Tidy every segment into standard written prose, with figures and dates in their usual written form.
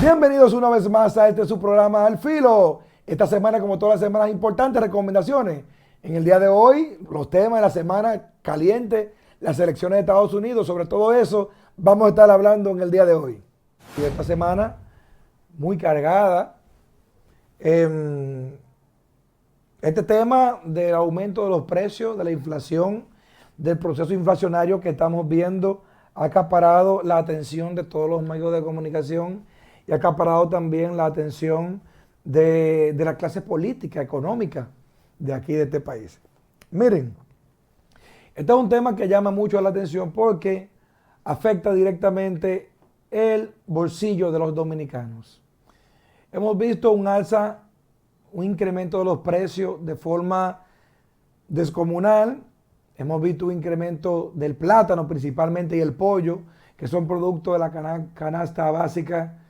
Bienvenidos una vez más a su programa Al Filo. Esta semana, como todas las semanas, importantes recomendaciones. En el día de hoy, los temas de la semana caliente, las elecciones de Estados Unidos, sobre todo eso, vamos a estar hablando en el día de hoy. Y esta semana, muy cargada. Este tema del aumento de los precios, de la inflación, del proceso inflacionario que estamos viendo, ha acaparado la atención de todos los medios de comunicación y ha acaparado también la atención de la clase política, económica de aquí, de este país. Miren, este es un tema que llama mucho la atención porque afecta directamente el bolsillo de los dominicanos. Hemos visto un alza, un incremento de los precios de forma descomunal. Hemos visto un incremento del plátano principalmente y el pollo, que son productos de la canasta básica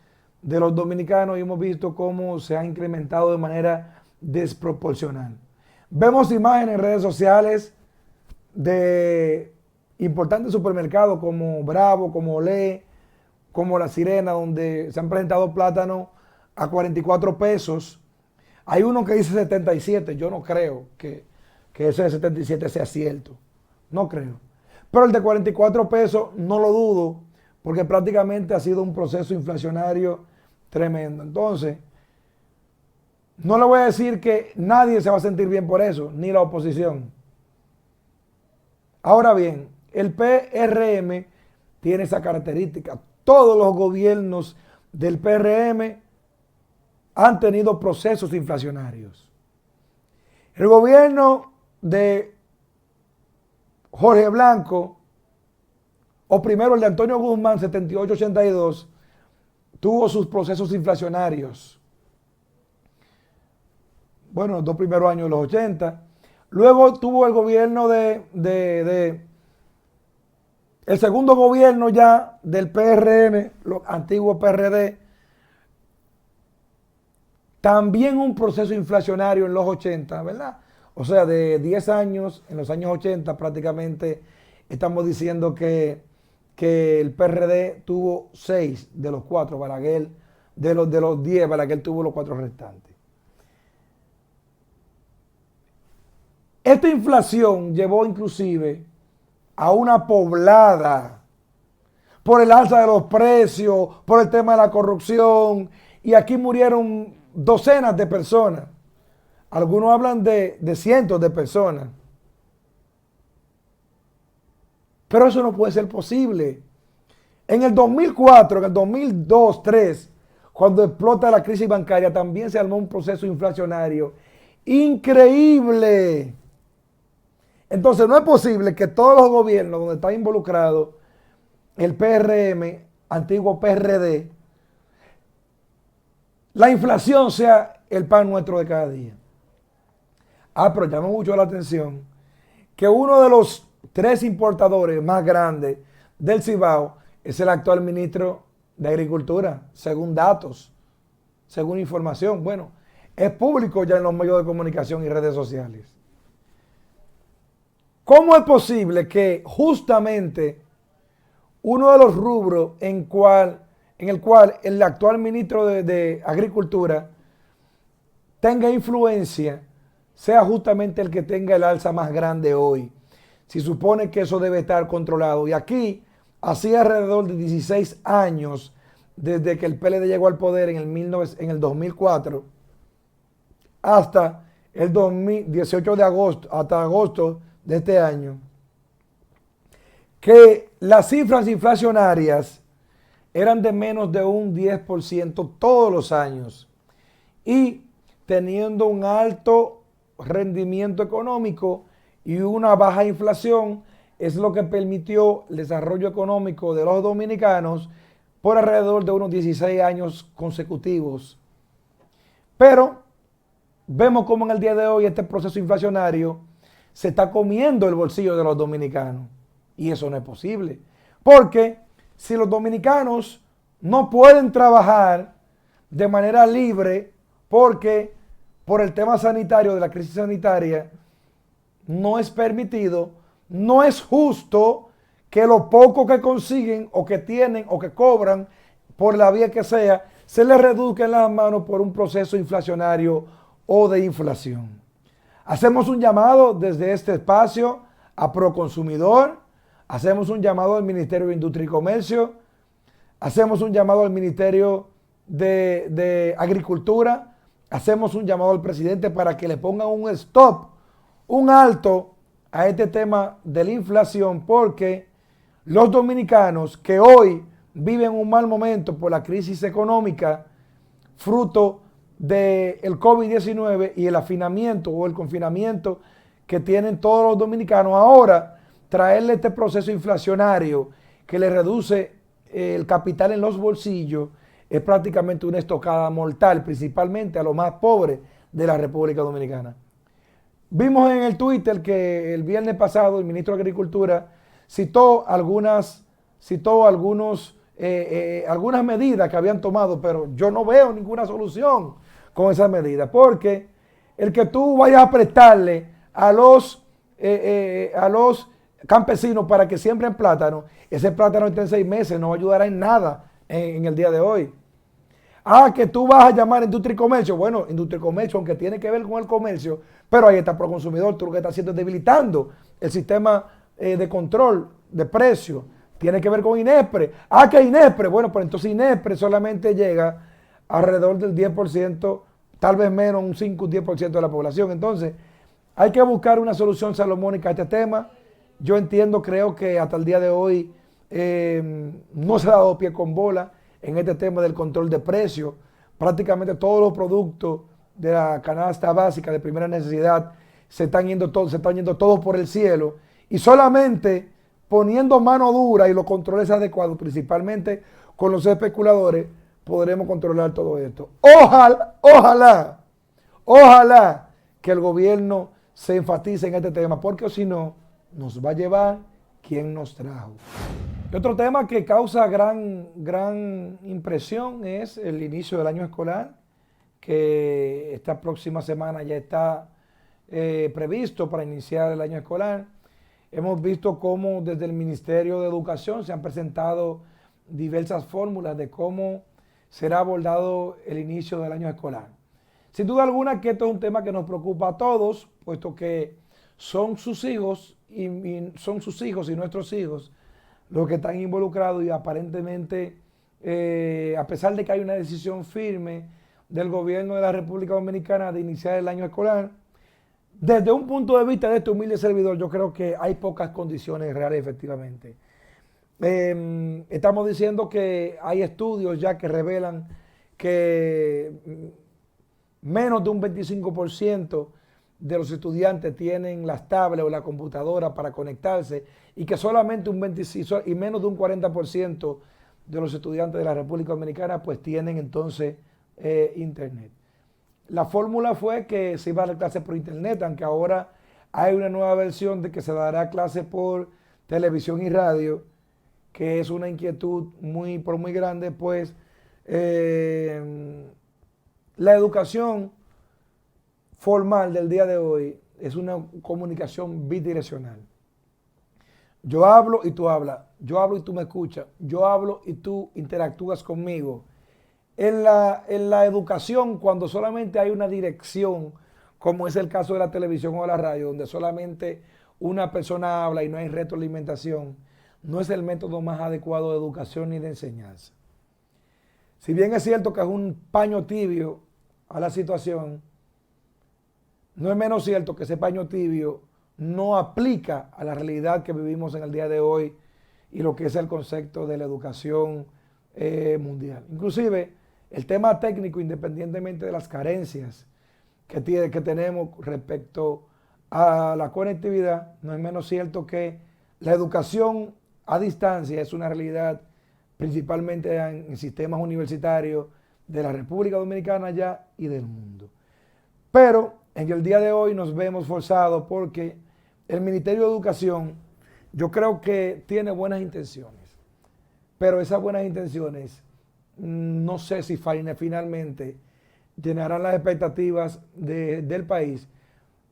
de los dominicanos, y hemos visto cómo se ha incrementado de manera desproporcional. Vemos imágenes en redes sociales de importantes supermercados como Bravo, como Olé, como La Sirena, donde se han presentado plátanos a 44 pesos. Hay uno que dice 77, yo no creo que ese de 77 sea cierto, no creo. Pero el de 44 pesos no lo dudo, porque prácticamente ha sido un proceso inflacionario tremendo. Entonces, no le voy a decir que nadie se va a sentir bien por eso, ni la oposición. Ahora bien, el PRM tiene esa característica. Todos los gobiernos del PRM han tenido procesos inflacionarios. El gobierno de Jorge Blanco, o primero el de Antonio Guzmán, 78-82, tuvo sus procesos inflacionarios. Bueno, los 2 primeros años de los 80. Luego tuvo el gobierno el segundo gobierno ya del PRM, los antiguos PRD, también un proceso inflacionario en los 80, ¿verdad? O sea, de 10 años, en los años 80 prácticamente estamos diciendo que el PRD tuvo 6 de los 4, Balaguer, de los 10, Balaguer tuvo los 4 restantes. Esta inflación llevó inclusive a una poblada por el alza de los precios, por el tema de la corrupción, y aquí murieron docenas de personas. Algunos hablan de cientos de personas. Pero eso no puede ser posible. En el 2004, en el 2002, 2003, cuando explota la crisis bancaria, también se armó un proceso inflacionario increíble. Entonces no es posible que todos los gobiernos donde está involucrado el PRM, antiguo PRD, la inflación sea el pan nuestro de cada día. Pero llama mucho la atención que uno de los 3 importadores más grandes del Cibao es el actual ministro de Agricultura, según datos, según información. Bueno, es público ya en los medios de comunicación y redes sociales. ¿Cómo es posible que justamente uno de los rubros en el cual el actual ministro de Agricultura tenga influencia sea justamente el que tenga el alza más grande hoy? Si supone que eso debe estar controlado. Y aquí, hacía alrededor de 16 años desde que el PLD llegó al poder en el 2004 hasta el 18 de agosto, hasta agosto de este año, que las cifras inflacionarias eran de menos de un 10% todos los años, y teniendo un alto rendimiento económico y una baja inflación, es lo que permitió el desarrollo económico de los dominicanos por alrededor de unos 16 años consecutivos. Pero vemos cómo en el día de hoy este proceso inflacionario se está comiendo el bolsillo de los dominicanos. Y eso no es posible. Porque si los dominicanos no pueden trabajar de manera libre, porque por el tema sanitario, de la crisis sanitaria, no es permitido, no es justo que lo poco que consiguen o que tienen o que cobran por la vía que sea, se les reduzca en las manos por un proceso inflacionario o de inflación. Hacemos un llamado desde este espacio a Proconsumidor, hacemos un llamado al Ministerio de Industria y Comercio, hacemos un llamado al Ministerio de Agricultura, hacemos un llamado al presidente para que le pongan un stop, un alto a este tema de la inflación, porque los dominicanos que hoy viven un mal momento por la crisis económica, fruto del COVID-19 y el afinamiento o el confinamiento que tienen todos los dominicanos, ahora traerle este proceso inflacionario que le reduce el capital en los bolsillos es prácticamente una estocada mortal, principalmente a los más pobres de la República Dominicana. Vimos en el Twitter que el viernes pasado el ministro de Agricultura citó algunas medidas que habían tomado, pero yo no veo ninguna solución con esas medidas, porque el que tú vayas a prestarle a los campesinos para que siembren plátano, ese plátano está en 6 meses, no ayudará en nada en el día de hoy. Que tú vas a llamar a Industria y Comercio. Bueno, Industria y Comercio, aunque tiene que ver con el comercio, pero ahí está Proconsumidor, tú lo que está haciendo es debilitando el sistema de control de precios. Tiene que ver con INESPRE. Que INESPRE, bueno, pues entonces INESPRE solamente llega alrededor del 10%, tal vez menos, un 5, un 10% de la población. Entonces, hay que buscar una solución salomónica a este tema. Yo entiendo, creo que hasta el día de hoy no se ha dado pie con bola en este tema del control de precios. Prácticamente todos los productos de la canasta básica de primera necesidad se están yendo todos por el cielo, y solamente poniendo mano dura y los controles adecuados, principalmente con los especuladores, podremos controlar todo esto. Ojalá que el gobierno se enfatice en este tema, porque si no, nos va a llevar quien nos trajo. Y otro tema que causa gran impresión es el inicio del año escolar, que esta próxima semana ya está previsto para iniciar el año escolar. Hemos visto cómo desde el Ministerio de Educación se han presentado diversas fórmulas de cómo será abordado el inicio del año escolar. Sin duda alguna que esto es un tema que nos preocupa a todos, puesto que son sus hijos y nuestros hijos los que están involucrados, y aparentemente, a pesar de que hay una decisión firme del gobierno de la República Dominicana de iniciar el año escolar, desde un punto de vista de este humilde servidor, yo creo que hay pocas condiciones reales, efectivamente. Estamos diciendo que hay estudios ya que revelan que menos de un 25% de los estudiantes tienen las tablets o la computadora para conectarse, y que solamente menos de un 40% de los estudiantes de la República Dominicana pues tienen entonces internet. La fórmula fue que se iba a dar clases por internet, aunque ahora hay una nueva versión de que se dará clases por televisión y radio, que es una inquietud muy grande, pues la educación formal del día de hoy es una comunicación bidireccional. Yo hablo y tú hablas, yo hablo y tú me escuchas, yo hablo y tú interactúas conmigo. En la educación, cuando solamente hay una dirección, como es el caso de la televisión o la radio, donde solamente una persona habla y no hay retroalimentación, no es el método más adecuado de educación ni de enseñanza. Si bien es cierto que es un paño tibio a la situación, no es menos cierto que ese paño tibio no aplica a la realidad que vivimos en el día de hoy y lo que es el concepto de la educación mundial. Inclusive, el tema técnico, independientemente de las carencias que tenemos respecto a la conectividad, no es menos cierto que la educación a distancia es una realidad principalmente en sistemas universitarios de la República Dominicana ya y del mundo. Pero en el día de hoy nos vemos forzados porque el Ministerio de Educación, yo creo que tiene buenas intenciones, pero esas buenas intenciones no sé si finalmente llenarán las expectativas del país.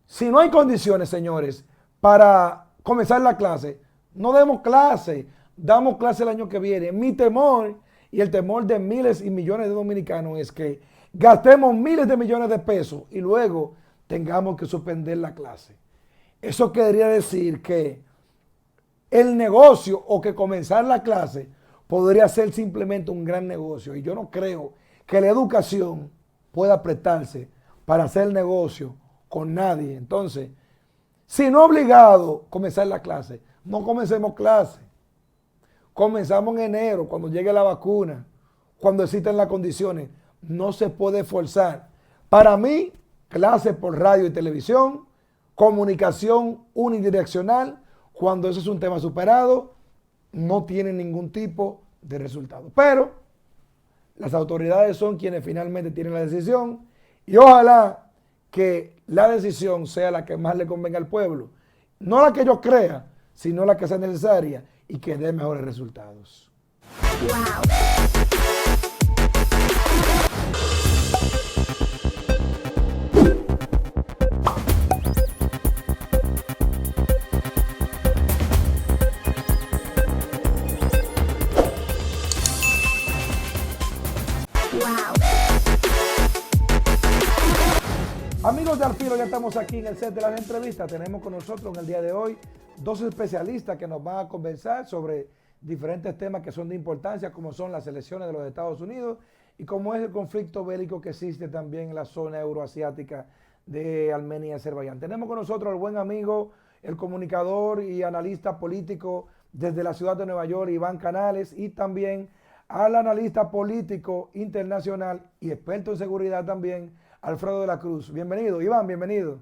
Si no hay condiciones, señores, para comenzar la clase, no demos clase, damos clase el año que viene. Mi temor y el temor de miles y millones de dominicanos es que gastemos miles de millones de pesos y luego tengamos que suspender la clase. Eso querría decir que el negocio o que comenzar la clase podría ser simplemente un gran negocio. Y yo no creo que la educación pueda prestarse para hacer negocio con nadie. Entonces, si no obligado comenzar la clase, no comencemos clase. Comenzamos en enero, cuando llegue la vacuna, cuando existen las condiciones. No se puede forzar. Para mí, clase por radio y televisión, comunicación unidireccional, cuando eso es un tema superado, no tiene ningún tipo de resultado. Pero las autoridades son quienes finalmente tienen la decisión y ojalá que la decisión sea la que más le convenga al pueblo. No la que yo crea, sino la que sea necesaria y que dé mejores resultados. Wow. Amigos de Al Filo, ya estamos aquí en el set de las entrevistas. Tenemos con nosotros en el día de hoy dos especialistas que nos van a conversar sobre diferentes temas que son de importancia, como son las elecciones de los Estados Unidos y como es el conflicto bélico que existe también en la zona euroasiática de Armenia y Azerbaiyán. Tenemos con nosotros al buen amigo, el comunicador y analista político desde la ciudad de Nueva York, Iván Canales, y también al analista político internacional y experto en seguridad también, Alfredo de la Cruz. Bienvenido, Iván, bienvenido.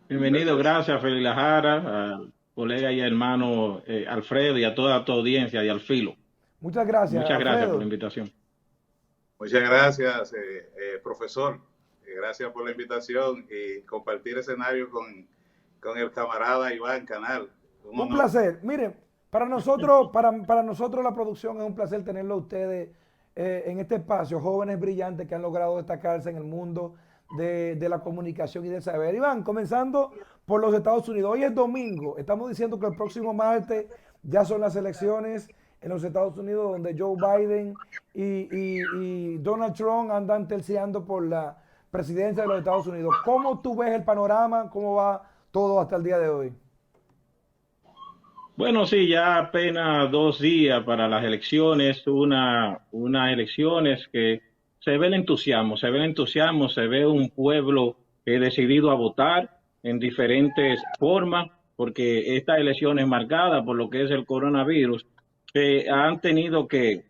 Bienvenido, gracias, Félix Lajara, al colega y hermano Alfredo y a toda tu audiencia de Al Filo. Muchas gracias. Muchas gracias por la invitación. Muchas gracias, profesor. Gracias por la invitación y compartir escenario con el camarada Iván Canal. Un placer. Miren, para nosotros la producción es un placer tenerlo a ustedes en este espacio, jóvenes brillantes que han logrado destacarse en el mundo de la comunicación y del saber. Iván, comenzando por los Estados Unidos. Hoy es domingo, estamos diciendo que el próximo martes ya son las elecciones en los Estados Unidos, donde Joe Biden y Donald Trump andan terciando por la presidencia de los Estados Unidos. ¿Cómo tú ves el panorama? ¿Cómo va todo hasta el día de hoy? Bueno, sí, ya apenas 2 días para las elecciones, unas elecciones que se ve el entusiasmo, se ve un pueblo decidido a votar en diferentes formas, porque esta elección es marcada por lo que es el coronavirus, que han tenido que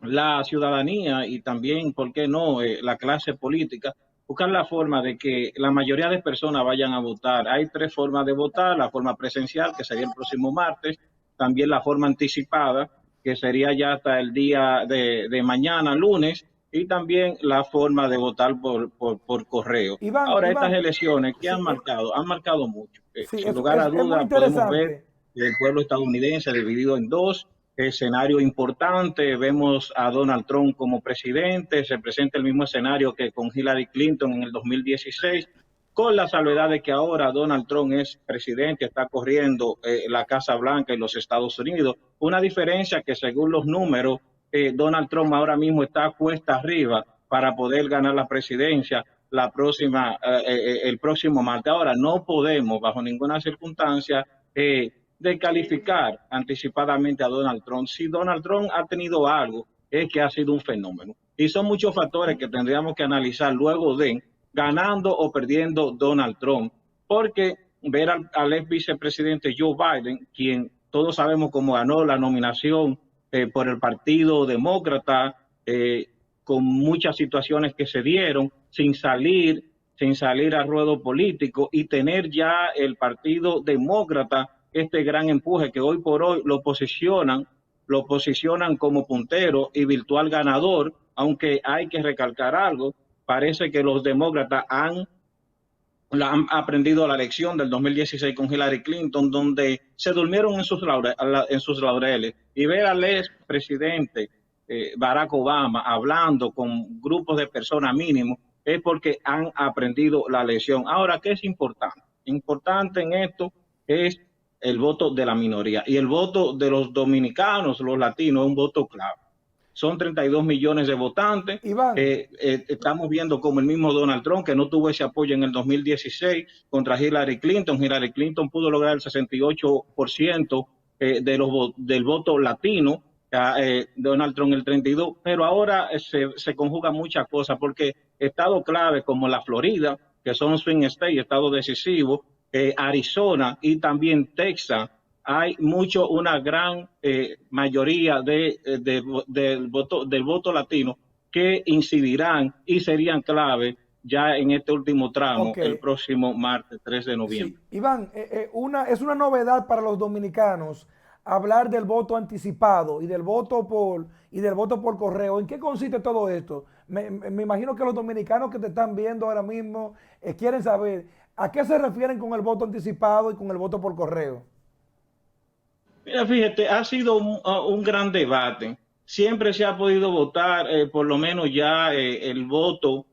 la ciudadanía y también, ¿por qué no?, la clase política, buscar la forma de que la mayoría de personas vayan a votar. Hay 3 formas de votar: la forma presencial, que sería el próximo martes, también la forma anticipada, que sería ya hasta el día de mañana, lunes, y también la forma de votar por correo. Ahora, estas elecciones, ¿qué han marcado? Han marcado mucho. Sin lugar a dudas, podemos ver el pueblo estadounidense dividido en 2 escenario importante. Vemos a Donald Trump como presidente, se presenta el mismo escenario que con Hillary Clinton en el 2016, con la salvedad de que ahora Donald Trump es presidente, está corriendo la Casa Blanca en los Estados Unidos. Una diferencia que, según los números, Donald Trump ahora mismo está cuesta arriba para poder ganar la presidencia el próximo martes. Ahora, no podemos bajo ninguna circunstancia de calificar anticipadamente a Donald Trump. Si Donald Trump ha tenido algo, es que ha sido un fenómeno. Y son muchos factores que tendríamos que analizar luego de ganando o perdiendo Donald Trump, porque ver al ex vicepresidente Joe Biden, quien todos sabemos cómo ganó la nominación por el Partido Demócrata, con muchas situaciones que se dieron, sin salir al ruedo político, y tener ya el Partido Demócrata este gran empuje que hoy por hoy lo posicionan como puntero y virtual ganador, aunque hay que recalcar algo: parece que los demócratas han aprendido la lección del 2016 con Hillary Clinton, donde se durmieron en sus laureles, y ver al ex presidente Barack Obama hablando con grupos de personas mínimos es porque han aprendido la lección. Ahora, ¿qué es importante? Importante en esto es el voto de la minoría. Y el voto de los dominicanos, los latinos, es un voto clave. Son 32 millones de votantes. Iván, Estamos viendo como el mismo Donald Trump, que no tuvo ese apoyo en el 2016 contra Hillary Clinton. Hillary Clinton pudo lograr el 68% del voto latino, Donald Trump el 32%, pero ahora se conjugan muchas cosas, porque estados clave como la Florida, que son swing state, estados decisivos, Arizona y también Texas, hay una gran mayoría del voto latino que incidirán y serían clave ya en este último tramo, ok. el próximo martes 3 de Sí, noviembre. Iván, es una novedad para los dominicanos hablar del voto anticipado y del voto por correo. ¿En qué consiste todo esto? Me imagino que los dominicanos que te están viendo ahora mismo quieren saber a qué se refieren con el voto anticipado y con el voto por correo. Mira, fíjate, ha sido un gran debate. Siempre se ha podido votar, por lo menos ya el voto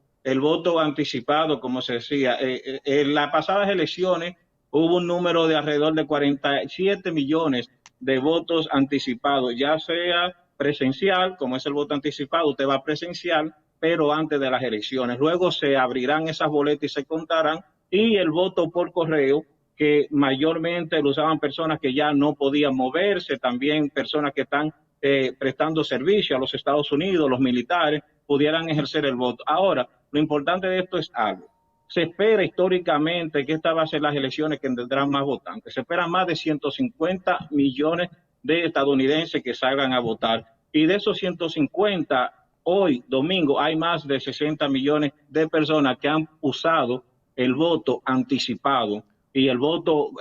anticipado, como se decía. En las pasadas elecciones hubo un número de alrededor de 47 millones de votos anticipados, ya sea presencial, como es el voto anticipado, usted va presencial, pero antes de las elecciones. Luego se abrirán esas boletas y se contarán, y el voto por correo, que mayormente lo usaban personas que ya no podían moverse, también personas que están prestando servicio a los Estados Unidos, los militares, pudieran ejercer el voto. Ahora, lo importante de esto es algo. Se espera históricamente que estas van a ser las elecciones que tendrán más votantes. Se esperan más de 150 millones de estadounidenses que salgan a votar. Y de esos 150, hoy, domingo, hay más de 60 millones de personas que han usado el voto anticipado y el voto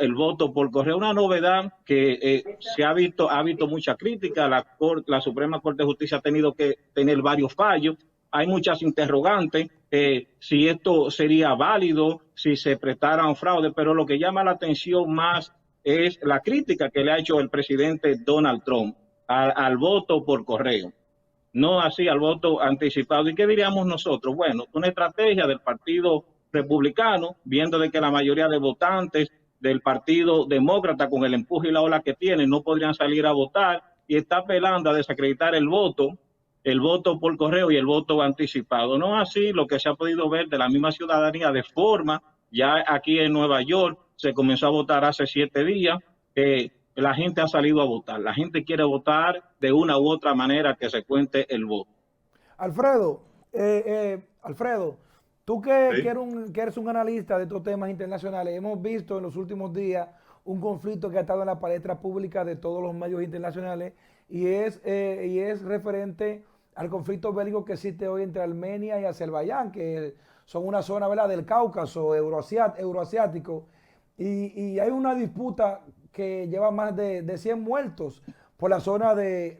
por correo. Una novedad que ha visto mucha crítica. La Suprema Corte de Justicia ha tenido que tener varios fallos. Hay muchas interrogantes, si esto sería válido, si se prestara a un fraude, pero lo que llama la atención más es la crítica que le ha hecho el presidente Donald Trump al voto por correo, no así al voto anticipado. ¿Y qué diríamos nosotros? Bueno, una estrategia del Partido Republicano, viendo de que la mayoría de votantes del Partido Demócrata, con el empuje y la ola que tienen, no podrían salir a votar, y está apelando a desacreditar el voto por correo y el voto anticipado. No así lo que se ha podido ver de la misma ciudadanía de forma, ya aquí en Nueva York se comenzó a votar hace 7 días, la gente ha salido a votar, la gente quiere votar de una u otra manera que se cuente el voto. Alfredo, tú Sí. que eres un analista de estos temas internacionales, hemos visto en los últimos días un conflicto que ha estado en la palestra pública de todos los medios internacionales y es referente al conflicto bélico que existe hoy entre Armenia y Azerbaiyán, que son una zona, ¿verdad?, del Cáucaso euroasiático, y hay una disputa que lleva más de 100 muertos por la zona de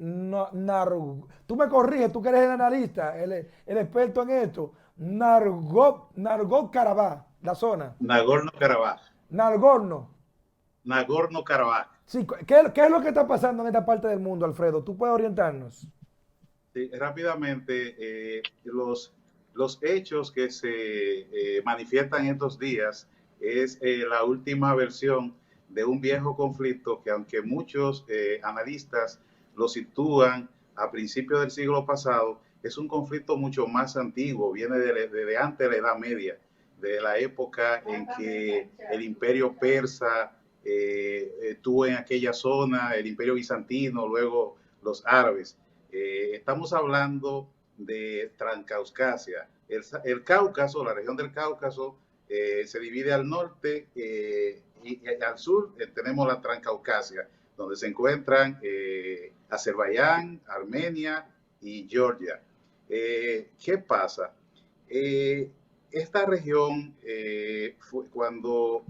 tú me corriges, tú que eres el analista, el experto en esto, Nagorno-Karabaj, la zona, Nagorno-Karabaj. Nagorno. Nagorno-Karabaj. Sí, ¿qué es lo que está pasando en esta parte del mundo, Alfredo? ¿Tú puedes orientarnos? Sí, rápidamente, los hechos que se manifiestan estos días es la última versión de un viejo conflicto que, aunque muchos analistas lo sitúan a principios del siglo pasado, es un conflicto mucho más antiguo, viene desde antes de la Edad Media, de la época en que el imperio persa estuvo en aquella zona, el imperio bizantino, luego los árabes. Estamos hablando de Transcaucasia. El Cáucaso, la región del Cáucaso, se divide al norte y al sur tenemos la Transcaucasia, donde se encuentran Azerbaiyán, Armenia y Georgia. ¿Qué pasa? Esta región, cuando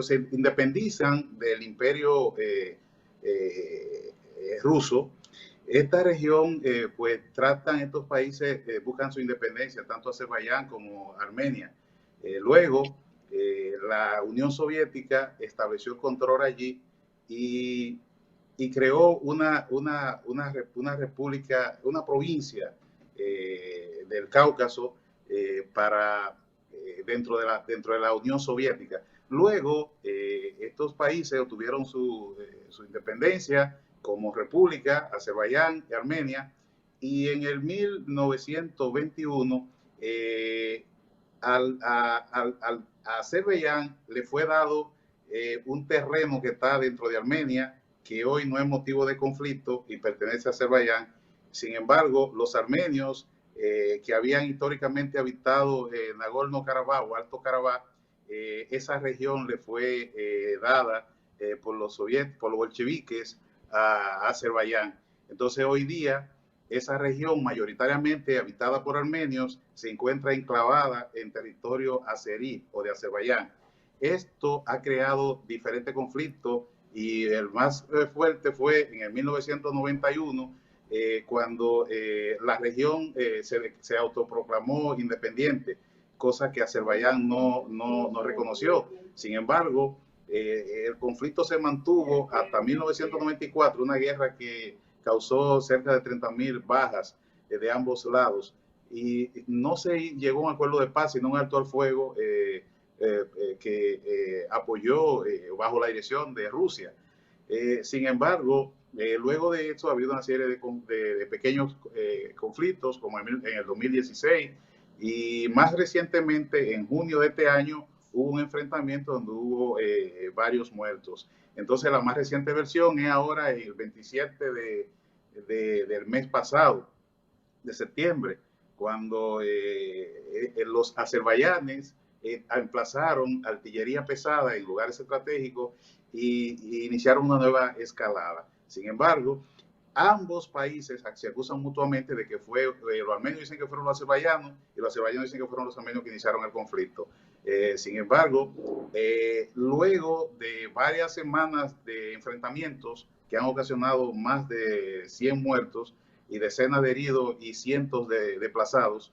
se independizan del imperio ruso, esta región, pues tratan estos países, buscan su independencia, tanto Azerbaiyán como Armenia. Luego, la Unión Soviética estableció el control allí y creó una república, una provincia del Cáucaso dentro de la Unión Soviética. Luego, estos países obtuvieron su independencia como república, Azerbaiyán y Armenia, y en el 1921 a Azerbaiyán le fue dado un terreno que está dentro de Armenia, que hoy no es motivo de conflicto y pertenece a Azerbaiyán. Sin embargo, los armenios que habían históricamente habitado Nagorno-Karabaj o Alto Karabaj, esa región le fue dada por los bolcheviques a Azerbaiyán. Entonces, hoy día, esa región mayoritariamente habitada por armenios se encuentra enclavada en territorio azerí o de Azerbaiyán. Esto ha creado diferentes conflictos y el más fuerte fue en el 1991, cuando la región se autoproclamó independiente, cosa que Azerbaiyán no reconoció. Sin embargo, el conflicto se mantuvo hasta 1994, una guerra que causó cerca de 30,000 bajas de ambos lados, y no se llegó a un acuerdo de paz, sino un alto al fuego que apoyó bajo la dirección de Rusia. Sin embargo, luego de esto ha habido una serie de pequeños conflictos, como en el 2016, y más recientemente, en junio de este año, hubo un enfrentamiento donde hubo varios muertos. Entonces, la más reciente versión es ahora el 27 del mes pasado, de septiembre, cuando los azerbaiyanes emplazaron artillería pesada en lugares estratégicos y iniciaron una nueva escalada. Sin embargo, ambos países se acusan mutuamente de que fue, los armenios dicen que fueron los azerbaiyanos y los azerbaiyanos dicen que fueron los armenios que iniciaron el conflicto. Sin embargo, luego de varias semanas de enfrentamientos que han ocasionado más de 100 muertos y decenas de heridos y cientos de desplazados,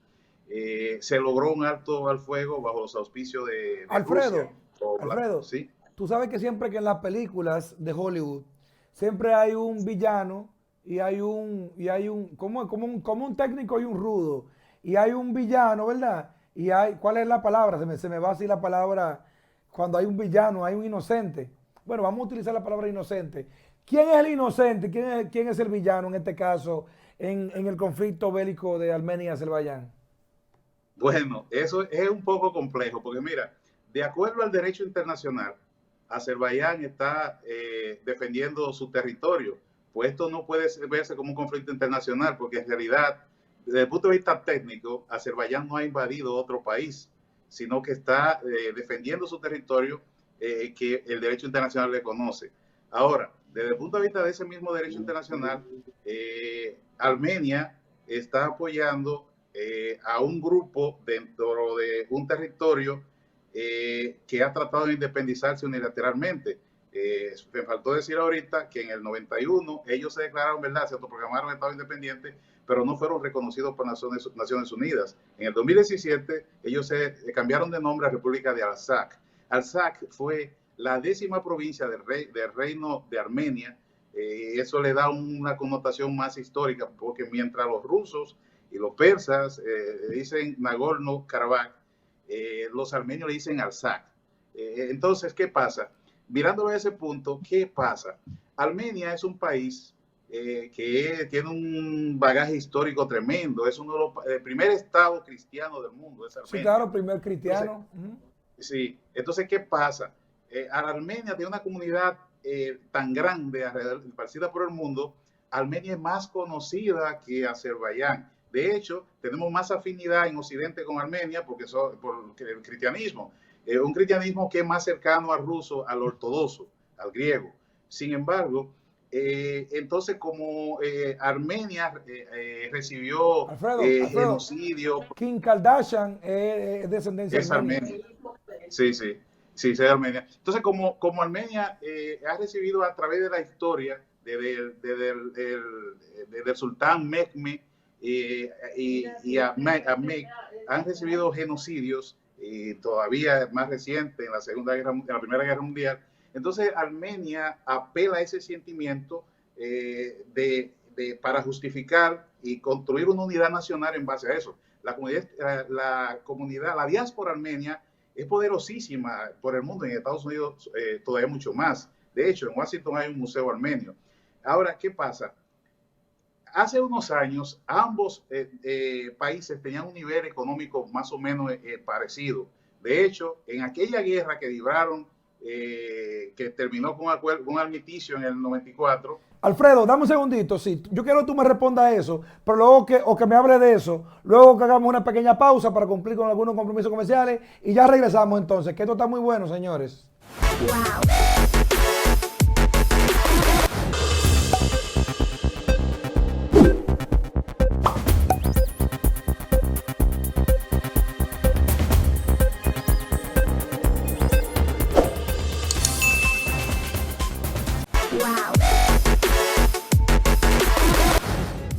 se logró un alto al fuego bajo los auspicios de Alfredo, Rusia. Alfredo, ¿Sí? tú sabes que siempre que en las películas de Hollywood siempre hay un villano y hay como un técnico y un rudo, y hay un villano, ¿verdad? Y hay, ¿cuál es la palabra? Se me va así la palabra, cuando hay un villano, hay un inocente. Bueno, vamos a utilizar la palabra inocente. ¿Quién es el inocente? ¿Quién es el villano en este caso en el conflicto bélico de Armenia y Azerbaiyán? Bueno, eso es un poco complejo, porque mira, de acuerdo al derecho internacional, Azerbaiyán está defendiendo su territorio, pues esto no puede verse como un conflicto internacional, porque en realidad, desde el punto de vista técnico, Azerbaiyán no ha invadido otro país, sino que está defendiendo su territorio que el derecho internacional le conoce. Ahora, desde el punto de vista de ese mismo derecho internacional, Armenia está apoyando a un grupo dentro de un territorio que ha tratado de independizarse unilateralmente. Me faltó decir ahorita que en el 91 ellos se declararon, ¿verdad? Se autoproclamaron Estado independiente, pero no fueron reconocidos por Naciones Unidas. En el 2017 ellos se cambiaron de nombre a República de Artsaj. Artsaj fue la 10ª provincia del Reino de Armenia. Eso le da una connotación más histórica, porque mientras los rusos y los persas dicen Nagorno-Karabaj, los armenios le dicen Artsaj. Entonces, ¿qué pasa? Mirándolo a ese punto, ¿qué pasa? Armenia es un país que tiene un bagaje histórico tremendo. Es uno de los primer estado cristiano del mundo. Es Armenia. Sí, claro, primer cristiano. Sí, entonces, ¿qué pasa? Armenia tiene una comunidad tan grande, esparcida por el mundo. Armenia es más conocida que Azerbaiyán. De hecho, tenemos más afinidad en Occidente con Armenia por el cristianismo. Un cristianismo que es más cercano al ruso, al ortodoxo, al griego. Sin embargo, entonces como Armenia recibió Alfredo, genocidio. Kim Kardashian es descendencia es armenia. Sí, es Armenia. Entonces, como Armenia ha recibido a través de la historia desde el sultán Mehmed y Ahmed, han recibido genocidios, y todavía más reciente en la Primera Guerra Mundial. Entonces, Armenia apela a ese sentimiento para justificar y construir una unidad nacional en base a eso. La diáspora armenia es poderosísima por el mundo. En Estados Unidos todavía mucho más. De hecho, en Washington hay un museo armenio. Ahora, ¿qué pasa? Hace unos años, ambos países tenían un nivel económico más o menos parecido. De hecho, en aquella guerra que libraron, que terminó con un armisticio en el 94. Alfredo, dame un segundito, sí, yo quiero que tú me respondas a eso, pero luego que me hable de eso, luego que hagamos una pequeña pausa para cumplir con algunos compromisos comerciales y ya regresamos entonces, que esto está muy bueno, señores. Wow.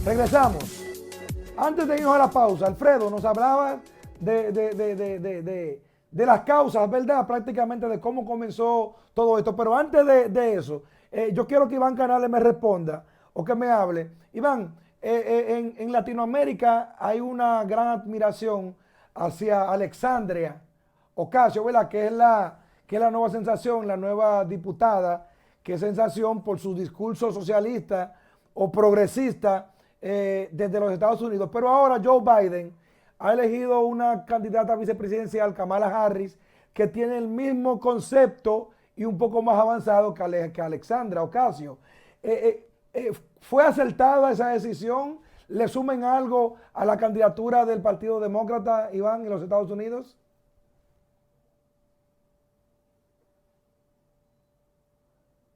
Regresamos. Antes de irnos a la pausa, Alfredo nos hablaba de las causas, ¿verdad? Prácticamente de cómo comenzó todo esto. Pero antes de eso, yo quiero que Iván Canales me responda o que me hable. Iván, en Latinoamérica hay una gran admiración hacia Alexandria Ocasio, ¿verdad? Que es la nueva sensación, la nueva diputada, que es sensación por su discurso socialista o progresista desde los Estados Unidos. Pero ahora Joe Biden ha elegido una candidata vicepresidencial, Kamala Harris, que tiene el mismo concepto y un poco más avanzado que Alexandra Ocasio. ¿Fue acertada esa decisión? ¿Le sumen algo a la candidatura del Partido Demócrata, Iván, en los Estados Unidos?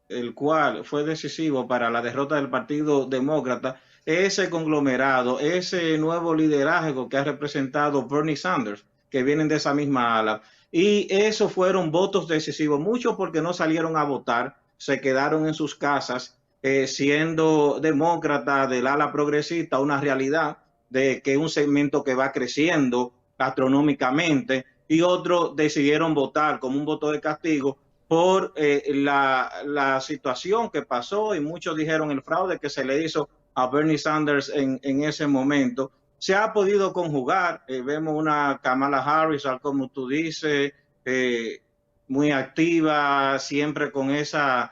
El cual fue decisivo para la derrota del Partido Demócrata, ese conglomerado, ese nuevo liderazgo que ha representado Bernie Sanders, que vienen de esa misma ala. Y esos fueron votos decisivos, muchos porque no salieron a votar, se quedaron en sus casas, siendo demócrata del ala progresista, una realidad de que un segmento que va creciendo astronómicamente, y otros decidieron votar como un voto de castigo por la situación que pasó, y muchos dijeron el fraude que se le hizo a Bernie Sanders en ese momento. Se ha podido conjugar, vemos una Kamala Harris, como tú dices, muy activa, siempre con esa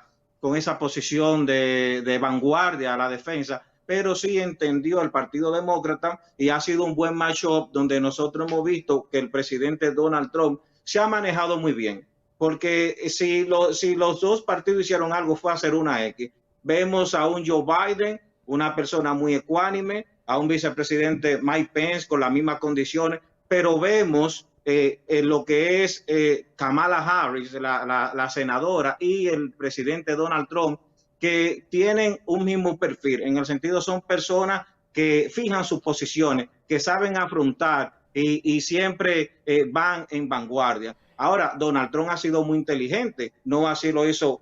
posición de vanguardia a la defensa, pero sí entendió el Partido Demócrata y ha sido un buen matchup donde nosotros hemos visto que el presidente Donald Trump se ha manejado muy bien. Porque si los dos partidos hicieron algo fue hacer una X. Vemos a un Joe Biden, una persona muy ecuánime, a un vicepresidente Mike Pence con las mismas condiciones, pero vemos lo que es Kamala Harris, la senadora, y el presidente Donald Trump, que tienen un mismo perfil. En el sentido, son personas que fijan sus posiciones, que saben afrontar y siempre van en vanguardia. Ahora, Donald Trump ha sido muy inteligente, no así lo hizo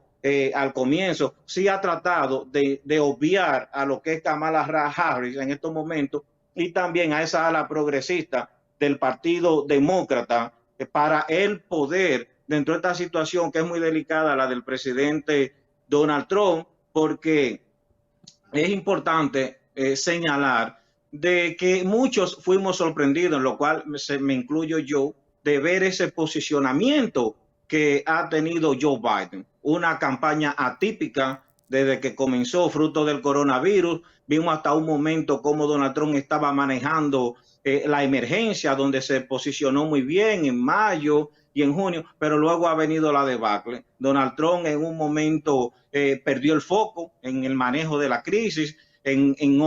al comienzo, sí ha tratado de obviar a lo que es Kamala Harris en estos momentos y también a esa ala progresista del Partido Demócrata para el poder dentro de esta situación que es muy delicada, la del presidente Donald Trump, porque es importante señalar de que muchos fuimos sorprendidos, en lo cual me incluyo yo, de ver ese posicionamiento que ha tenido Joe Biden. Una campaña atípica desde que comenzó, fruto del coronavirus. Vimos hasta un momento cómo Donald Trump estaba manejando la emergencia, donde se posicionó muy bien en mayo y en junio, pero luego ha venido la debacle. Donald Trump en un momento perdió el foco en el manejo de la crisis, en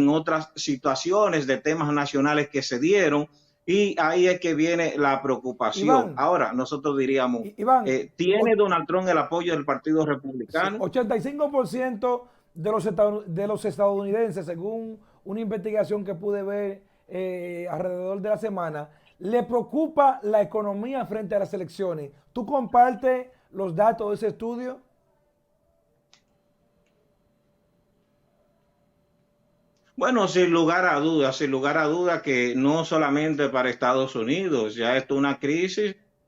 otras situaciones de temas nacionales que se dieron. Y ahí es que viene la preocupación. Iván, ahora, nosotros diríamos, Iván, ¿tiene Donald Trump el apoyo del Partido Republicano? Sí, 85% de los estadounidenses, según una investigación que pude ver alrededor de la semana, le preocupa la economía frente a las elecciones. ¿Tú compartes los datos de ese estudio? Bueno, sin lugar a dudas que no solamente para Estados Unidos, ya esto es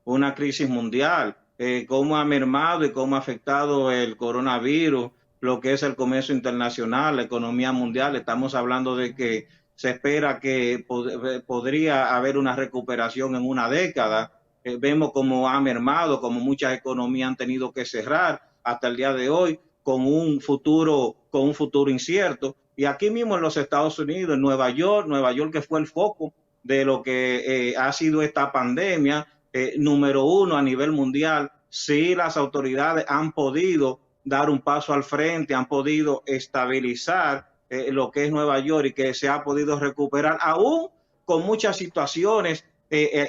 una crisis mundial, cómo ha mermado y cómo ha afectado el coronavirus, lo que es el comercio internacional, la economía mundial. Estamos hablando de que se espera que podría haber una recuperación en una década vemos cómo ha mermado, como muchas economías han tenido que cerrar hasta el día de hoy, con un futuro incierto. Y aquí mismo en los Estados Unidos, en Nueva York que fue el foco de lo que ha sido esta pandemia, número uno a nivel mundial, sí las autoridades han podido dar un paso al frente, han podido estabilizar lo que es Nueva York y que se ha podido recuperar, aún con muchas situaciones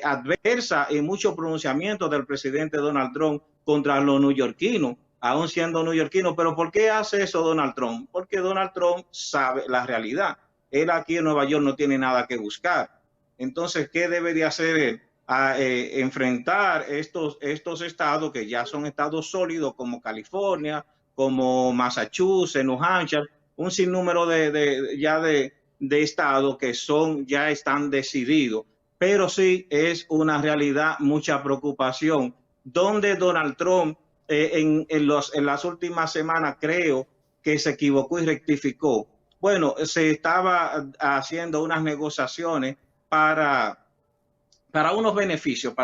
adversas y muchos pronunciamientos del presidente Donald Trump contra los neoyorquinos, aún siendo neoyorquino. Pero ¿por qué hace eso Donald Trump? Porque Donald Trump sabe la realidad. Él aquí en Nueva York no tiene nada que buscar. Entonces, ¿qué debe de hacer él? Enfrentar estos estados que ya son estados sólidos, como California, como Massachusetts, New Hampshire, un sinnúmero de estados que ya están decididos. Pero sí es una realidad, mucha preocupación, donde Donald Trump en las últimas semanas creo que se equivocó y rectificó. Bueno, se estaba haciendo unas negociaciones para unos beneficios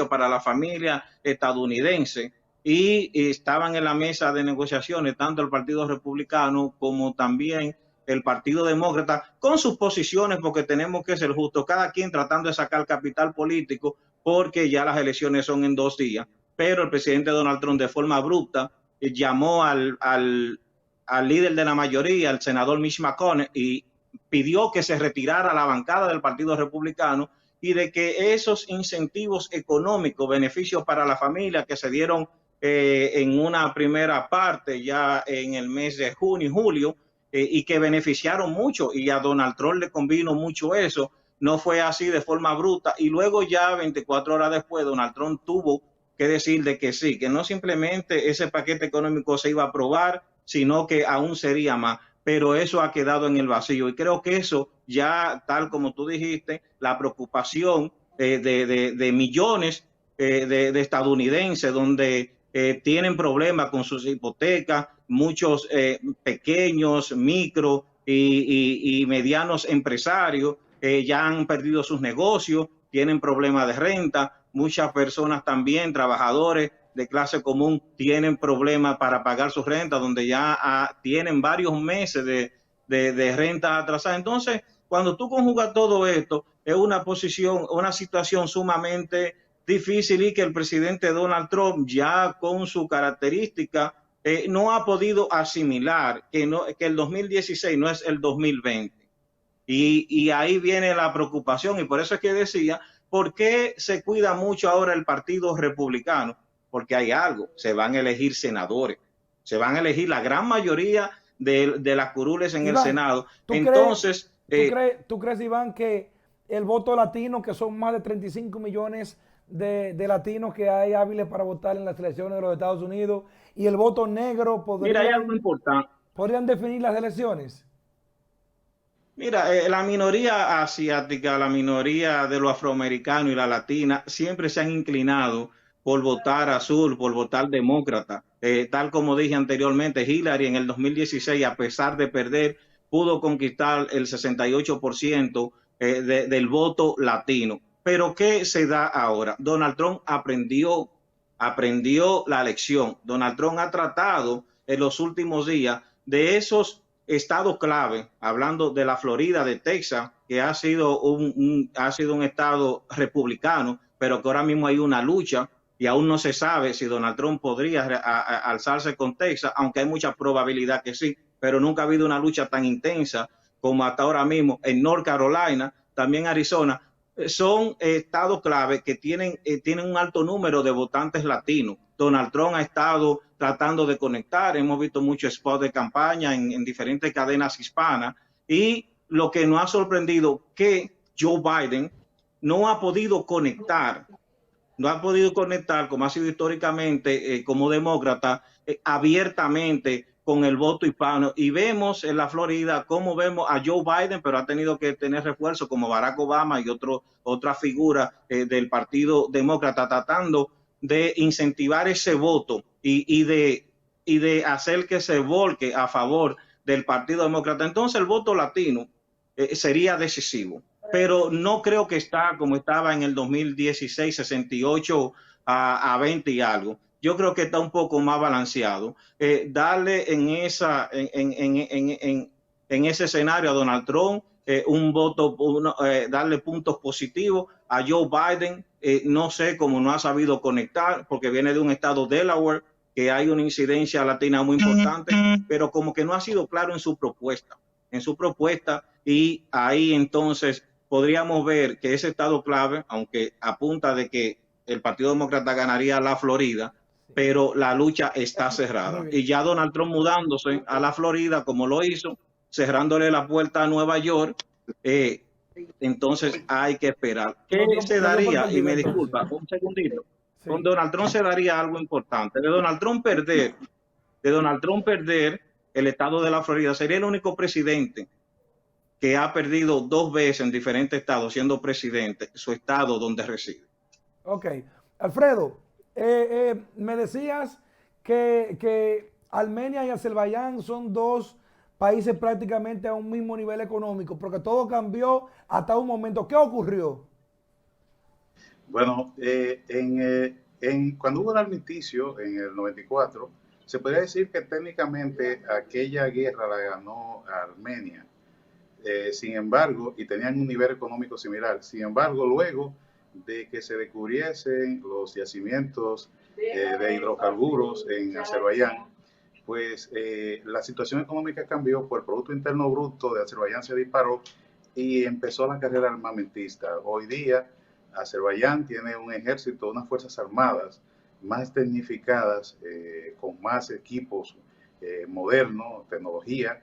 para la familia estadounidense, y estaban en la mesa de negociaciones tanto el Partido Republicano como también el Partido Demócrata, con sus posiciones, porque tenemos que ser justos, cada quien tratando de sacar capital político, porque ya las elecciones son en 2 días. Pero el presidente Donald Trump, de forma abrupta, llamó al líder de la mayoría, el senador Mitch McConnell, y pidió que se retirara la bancada del Partido Republicano, y de que esos incentivos económicos, beneficios para la familia que se dieron en una primera parte ya en el mes de junio y julio, y que beneficiaron mucho, y a Donald Trump le convino mucho eso, no fue así de forma bruta, y luego ya 24 horas después Donald Trump tuvo que decir de que sí, que no simplemente ese paquete económico se iba a aprobar, sino que aún sería más. Pero eso ha quedado en el vacío, y creo que eso ya, tal como tú dijiste, la preocupación de millones de estadounidenses, donde tienen problemas con sus hipotecas, muchos pequeños, micro y medianos empresarios ya han perdido sus negocios, tienen problemas de renta. Muchas personas también, trabajadores de clase común, tienen problemas para pagar su renta, donde ya tienen varios meses de renta atrasada. Entonces, cuando tú conjugas todo esto, es una situación sumamente difícil, y que el presidente Donald Trump, ya con su característica, no ha podido asimilar que el 2016 no es el 2020. Y ahí viene la preocupación, y por eso es que decía, ¿por qué se cuida mucho ahora el Partido Republicano? Porque hay algo, se van a elegir senadores, se van a elegir la gran mayoría de las curules en Iván, el Senado. Entonces, ¿tú crees, Iván, que el voto latino, que son más de 35 millones de latinos que hay hábiles para votar en las elecciones de los Estados Unidos, y el voto negro mira, hay algo importante, podrían definir las elecciones? Mira, la minoría asiática, la minoría de los afroamericanos y la latina siempre se han inclinado por votar azul, por votar demócrata. Tal como dije anteriormente, Hillary en el 2016, a pesar de perder, pudo conquistar el 68% del voto latino. Pero ¿qué se da ahora? Donald Trump aprendió la lección. Donald Trump ha tratado en los últimos días de esos estados clave, hablando de la Florida, de Texas, que ha sido un estado republicano, pero que ahora mismo hay una lucha, y aún no se sabe si Donald Trump podría alzarse con Texas, aunque hay mucha probabilidad que sí, pero nunca ha habido una lucha tan intensa como hasta ahora mismo. En North Carolina, también Arizona, son estados clave que tienen un alto número de votantes latinos. Donald Trump ha estado tratando de conectar, hemos visto muchos spots de campaña en diferentes cadenas hispanas, y lo que nos ha sorprendido que Joe Biden no ha podido conectar como ha sido históricamente como demócrata, abiertamente con el voto hispano. Y vemos en la Florida cómo vemos a Joe Biden, pero ha tenido que tener refuerzo como Barack Obama y otra figura del Partido Demócrata, tratando de incentivar ese voto y de hacer que se volque a favor del Partido Demócrata. Entonces el voto latino sería decisivo. pero no creo que está como estaba en el 2016, 68 a 20 y algo. Yo creo que está un poco más balanceado. Darle en ese escenario a Donald Trump un voto, darle puntos positivos a Joe Biden. No sé cómo no ha sabido conectar, porque viene de un estado Delaware, que hay una incidencia latina muy importante, pero como que no ha sido claro en su propuesta, y ahí entonces podríamos ver que ese estado clave, aunque apunta de que el Partido Demócrata ganaría la Florida, pero la lucha está cerrada. Y ya Donald Trump mudándose a la Florida, como lo hizo, cerrándole la puerta a Nueva York, entonces hay que esperar. ¿Qué se daría? Y me disculpa, un segundito. Con Donald Trump se daría algo importante. De Donald Trump perder el estado de la Florida, sería el único presidente que ha perdido 2 veces en diferentes estados siendo presidente, su estado donde reside. Ok. Alfredo, me decías que Armenia y Azerbaiyán son 2 países prácticamente a un mismo nivel económico, porque todo cambió hasta un momento. ¿Qué ocurrió? Bueno, cuando hubo el armisticio en el 94, se podría decir que técnicamente aquella guerra la ganó Armenia. Sin embargo, y tenían un nivel económico similar. Sin embargo, luego de que se descubriesen los yacimientos de hidrocarburos en Azerbaiyán, pues la situación económica cambió, pues el Producto Interno Bruto de Azerbaiyán se disparó y empezó la carrera armamentista. Hoy día, Azerbaiyán tiene un ejército, unas fuerzas armadas más tecnificadas, con más equipos modernos, tecnología,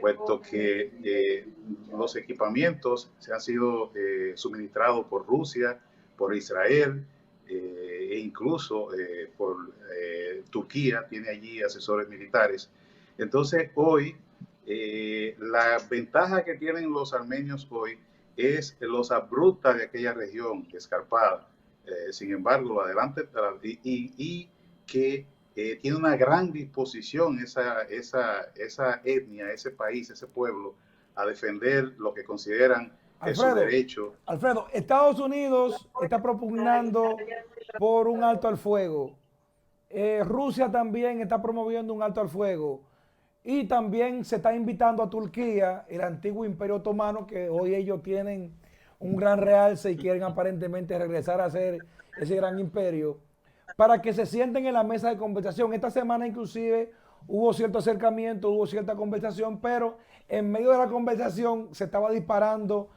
puesto que los equipamientos se han sido suministrados por Rusia, por Israel, e incluso por Turquía, tiene allí asesores militares. Entonces hoy la ventaja que tienen los armenios hoy es los abrupta de aquella región escarpada. Sin embargo, lo adelante y que tiene una gran disposición esa etnia, ese país, ese pueblo, a defender lo que consideran su derecho. Alfredo, Estados Unidos está propugnando por un alto al fuego. Rusia también está promoviendo un alto al fuego. Y también se está invitando a Turquía, el antiguo Imperio Otomano, que hoy ellos tienen un gran realce y quieren aparentemente regresar a ser ese gran imperio, para que se sienten en la mesa de conversación. Esta semana inclusive hubo cierto acercamiento, hubo cierta conversación, pero en medio de la conversación se estaban disparando.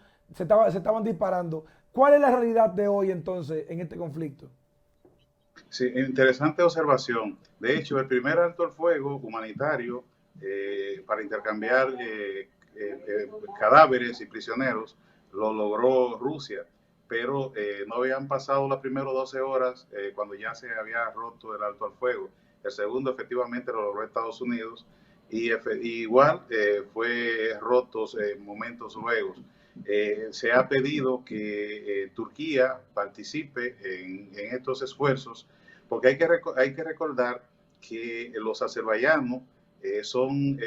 ¿Cuál es la realidad de hoy entonces en este conflicto? Sí, interesante observación. De hecho, el primer alto al fuego humanitario para intercambiar cadáveres y prisioneros lo logró Rusia, pero no habían pasado las primeras 12 horas cuando ya se había roto el alto al fuego. El segundo efectivamente lo logró Estados Unidos y igual fue roto momentos luego. Se ha pedido que Turquía participe en estos esfuerzos, porque hay que recordar que los azerbaiyanos son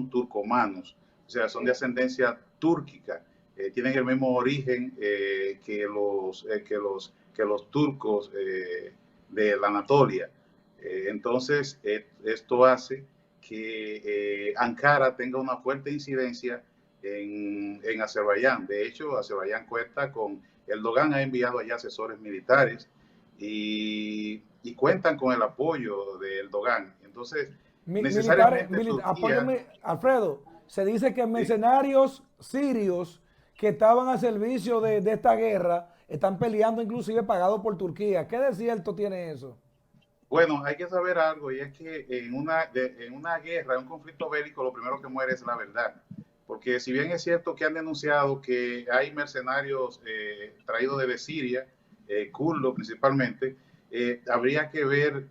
turcomanos, o sea, son de ascendencia túrquica, tienen el mismo origen que los turcos de la Anatolia. Entonces, esto hace que Ankara tenga una fuerte incidencia en Azerbaiyán. De hecho, Azerbaiyán cuenta con, Erdogan ha enviado allá asesores militares y cuentan con el apoyo de Erdogan. Entonces, necesariamente Turquía, Alfredo, se dice que mercenarios sirios que estaban a servicio de esta guerra están peleando inclusive pagados por Turquía. ¿Qué de cierto tiene eso? Bueno, hay que saber algo, y es que en una guerra, en un conflicto bélico, lo primero que muere es la verdad. Porque si bien es cierto que han denunciado que hay mercenarios traídos desde Siria, kurdos principalmente, habría que ver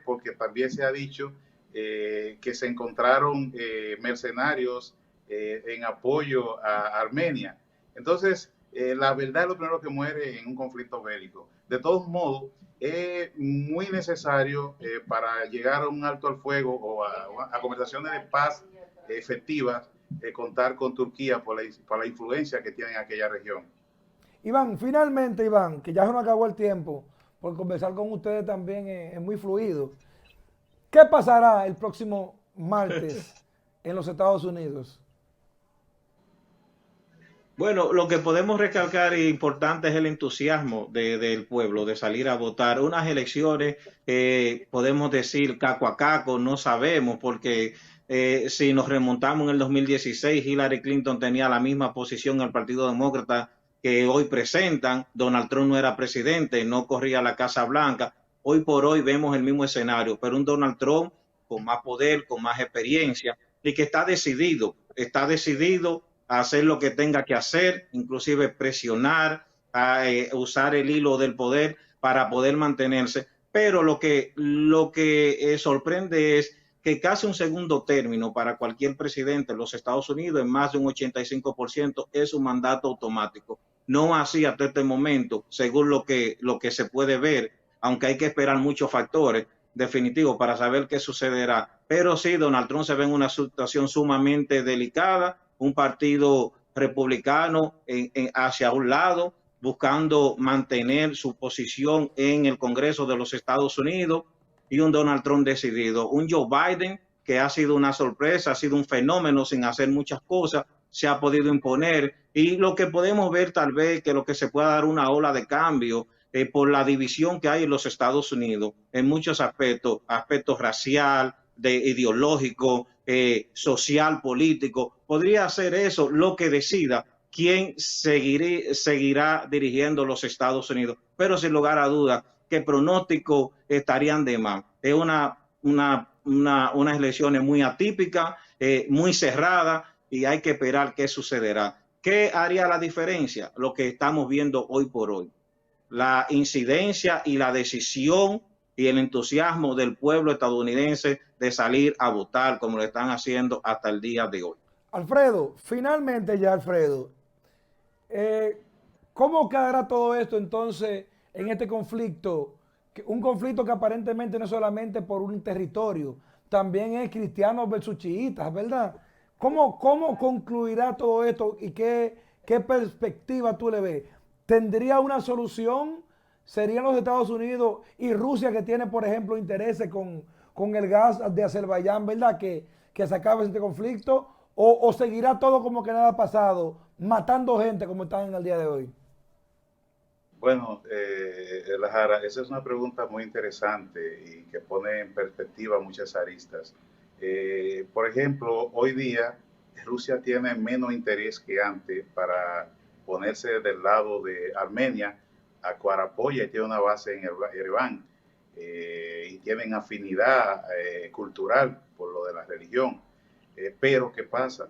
porque también se ha dicho que se encontraron mercenarios en apoyo a Armenia. Entonces, la verdad es lo primero que muere en un conflicto bélico. De todos modos, es muy necesario para llegar a un alto al fuego o a conversaciones de paz efectivas, contar con Turquía por la influencia que tiene en aquella región. Iván, finalmente, Iván, que ya se nos acabó el tiempo, por conversar con ustedes también es muy fluido. ¿Qué pasará el próximo martes en los Estados Unidos? Bueno, lo que podemos recalcar e importante es el entusiasmo del pueblo de salir a votar. Unas elecciones, podemos decir caco a caco, no sabemos, porque si nos remontamos en el 2016, Hillary Clinton tenía la misma posición en el Partido Demócrata que hoy presentan. Donald Trump no era presidente, no corría a la Casa Blanca. Hoy por hoy vemos el mismo escenario, pero un Donald Trump con más poder, con más experiencia y que está decidido a hacer lo que tenga que hacer, inclusive presionar, a usar el hilo del poder para poder mantenerse. Pero lo que sorprende es que casi un segundo término para cualquier presidente en los Estados Unidos, en más de un 85%, es un mandato automático. No así hasta este momento, según lo que se puede ver, aunque hay que esperar muchos factores definitivos para saber qué sucederá. Pero sí, Donald Trump se ve en una situación sumamente delicada, un partido republicano hacia un lado, buscando mantener su posición en el Congreso de los Estados Unidos, y un Donald Trump decidido. Un Joe Biden que ha sido una sorpresa, ha sido un fenómeno sin hacer muchas cosas, se ha podido imponer, y lo que podemos ver tal vez que lo que se pueda dar una ola de cambio por la división que hay en los Estados Unidos en muchos aspectos racial, de ideológico, social, político. Podría ser eso lo que decida quién seguirá dirigiendo los Estados Unidos. Pero sin lugar a dudas, que pronósticos estarían de más. Es unas elecciones muy atípicas, muy cerradas, y hay que esperar qué sucederá. ¿Qué haría la diferencia? Lo que estamos viendo hoy por hoy. La incidencia y la decisión y el entusiasmo del pueblo estadounidense de salir a votar como lo están haciendo hasta el día de hoy. Alfredo, finalmente ya, Alfredo, ¿cómo quedará todo esto entonces en este conflicto? Un conflicto que aparentemente no es solamente por un territorio, también es cristianos versus chiitas, ¿verdad? ¿Cómo concluirá todo esto y qué perspectiva tú le ves? ¿Tendría una solución? ¿Serían los Estados Unidos y Rusia que tiene, por ejemplo, intereses con el gas de Azerbaiyán, ¿verdad? Que se acabe este conflicto, o seguirá todo como que nada ha pasado, matando gente como están en el día de hoy? Bueno, Lajara, esa es una pregunta muy interesante y que pone en perspectiva muchas aristas. Por ejemplo, hoy día Rusia tiene menos interés que antes para ponerse del lado de Armenia, a cual apoya y tiene una base en Ereván, y tienen afinidad cultural por lo de la religión. Pero, ¿qué pasa?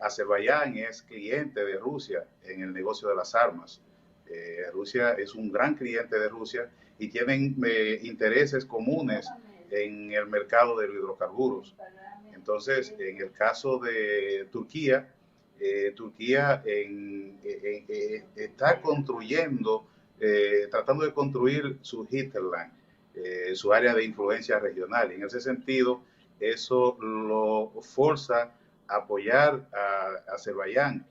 Azerbaiyán es cliente de Rusia en el negocio de las armas. Rusia es un gran cliente de Rusia y tienen intereses comunes en el mercado de los hidrocarburos. Entonces, en el caso de Turquía, Turquía está construyendo, tratando de construir su hinterland, su área de influencia regional. Y en ese sentido, eso lo forza a apoyar a Azerbaiyán,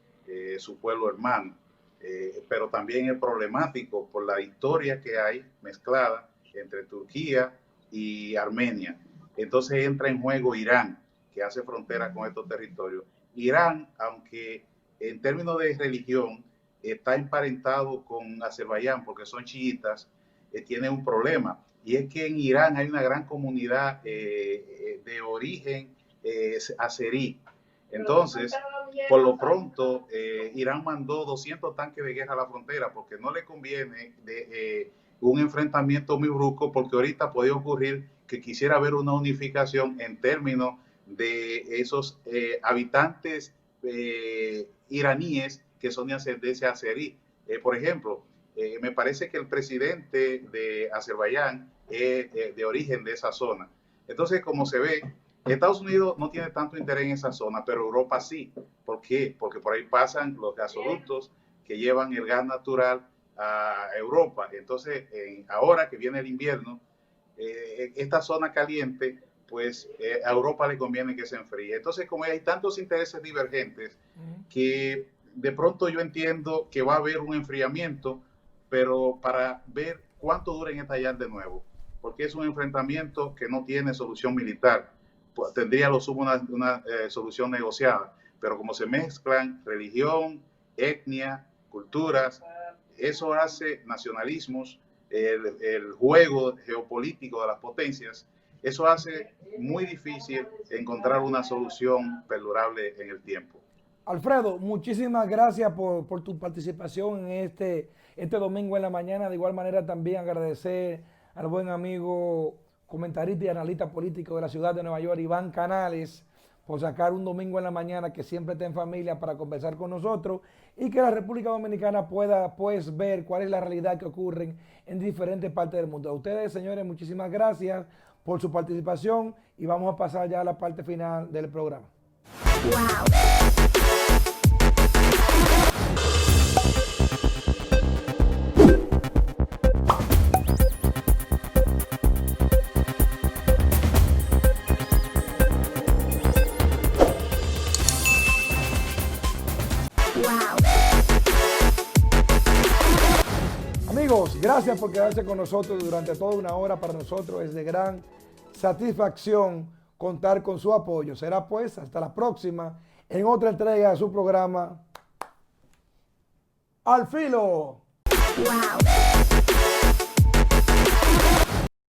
su pueblo hermano. Pero también es problemático por la historia que hay mezclada entre Turquía y Armenia. Entonces entra en juego Irán, que hace frontera con estos territorios. Irán, aunque en términos de religión está emparentado con Azerbaiyán porque son chiitas, tiene un problema. Y es que en Irán hay una gran comunidad de origen azerí. Entonces, por lo pronto, Irán mandó 200 tanques de guerra a la frontera porque no le conviene un enfrentamiento muy brusco, porque ahorita puede ocurrir que quisiera haber una unificación en términos de esos habitantes iraníes que son de ascendencia azerí. Por ejemplo, me parece que el presidente de Azerbaiyán es de origen de esa zona. Entonces, como se ve, Estados Unidos no tiene tanto interés en esa zona, pero Europa sí. ¿Por qué? Porque por ahí pasan los gasoductos que llevan el gas natural a Europa. Entonces, ahora que viene el invierno, esta zona caliente pues a Europa le conviene que se enfríe. Entonces, como hay tantos intereses divergentes, que de pronto yo entiendo que va a haber un enfriamiento, pero para ver cuánto dura en estallar de nuevo, porque es un enfrentamiento que no tiene solución militar, pues, tendría lo sumo una solución negociada, pero como se mezclan religión, etnia, culturas, eso hace nacionalismos, el juego geopolítico de las potencias, eso hace muy difícil encontrar una solución perdurable en el tiempo. Alfredo, muchísimas gracias por tu participación en este domingo en la mañana. De igual manera también agradecer al buen amigo comentarista y analista político de la ciudad de Nueva York, Iván Canales, por sacar un domingo en la mañana que siempre está en familia para conversar con nosotros y que la República Dominicana pueda pues ver cuál es la realidad que ocurre en diferentes partes del mundo. A ustedes, señores, muchísimas gracias por su participación y vamos a pasar ya a la parte final del programa. Wow. Amigos, gracias por quedarse con nosotros durante toda una hora. Para nosotros es de gran satisfacción contar con su apoyo. Será pues hasta la próxima en otra entrega de su programa Al Filo. Wow.